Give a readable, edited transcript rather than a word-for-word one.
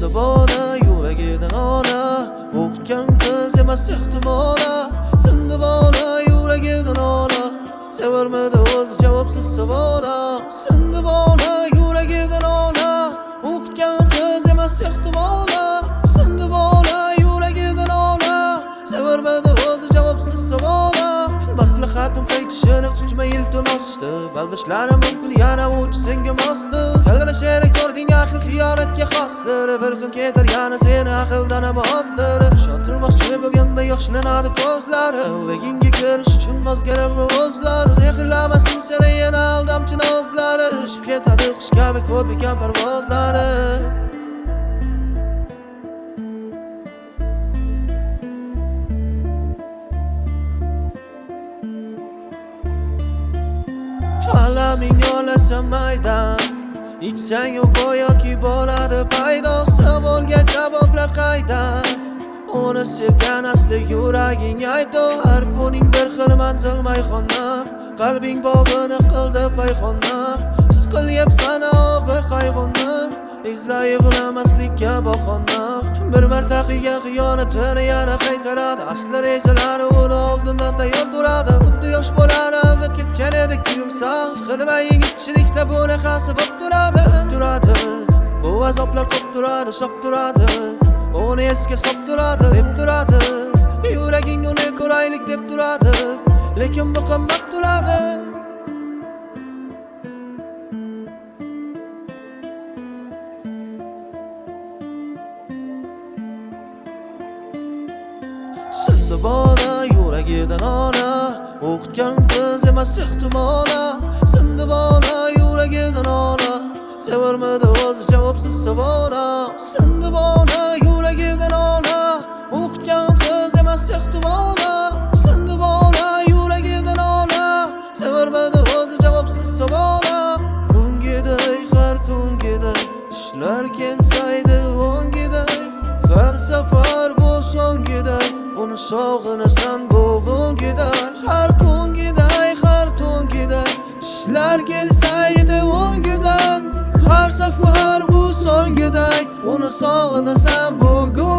Sindi bola yuragidan ola, o'qitgan qiz emas ehtimola. Sindi bola yuragidan ola, sevarmidi o'zi javobsiz savola. Sindi bola yuragidan ola, o'qitgan qiz emas ehtimola. Sindi bola yuragidan ola, sevarmidi o'zi javobsiz savola. Maslahatim qaytishini kutma iltimosdi, baldishlarim mumkin yana uch senga mosdi. Qalbini she'ri ko'rding axir xiyonatga xosdir, bir kun ketar yana seni aqldan bosdir. Ishontirmoqchi bo'lganda yoshlanadi ko'zlari, vegingga kirish uchun o'zgarar o'zlar. Sehrlamasin seni yana aldamchi nozlari, ishib ketadi qush kabi ko'p ekan parvozlari. Qalaming yo'lasa maydan, ichsang yoki bo'ladi paydo. Savolga javoblar qaydan, uni sevgan asli yuraging aybdor. Har kuning bir xil manzil mayxona, qalbing bog'ini qildi payxona. His qilyapsan og'ir qayg'uni, izla yig'lamaslikka bahona. Bir marta qilgan xiyonatini yana qaytaradi, asli rejalari uni oldindan tayyor turadi. Xuddi yosh bolar aldab ketgan edik tuyulsan, siqilma yigitchilikda bunaqasi bo'lib turadi. Bu azoblar ko'p turadi, shop turadi, uni esga solib turadi, deb turadi. Yuraging uni ko'raylik deb turadi, lekin bu qimmat turadi. Sindi bola yuragidan ola, o'qitgan qiz emas ehtimola. Sindi bola yuragidan ola, sevarmidi o'zi javobsiz savola. Sindi bola yuragidan ola, o'qitgan qiz emas ehtimola. Sindi bola yuragidan ola, sevarmidi o'zi javobsiz savola. Kungiday har tungiday, ishlar kensaydi o'ngiday. Har safar bu so'ngiday, uni sog'inasan bugungiday. Har kungiday, har tungiday, ishlar kelsaydi o'ngidan. Har safar bu so'ngiday, uni sog'inasan bugun.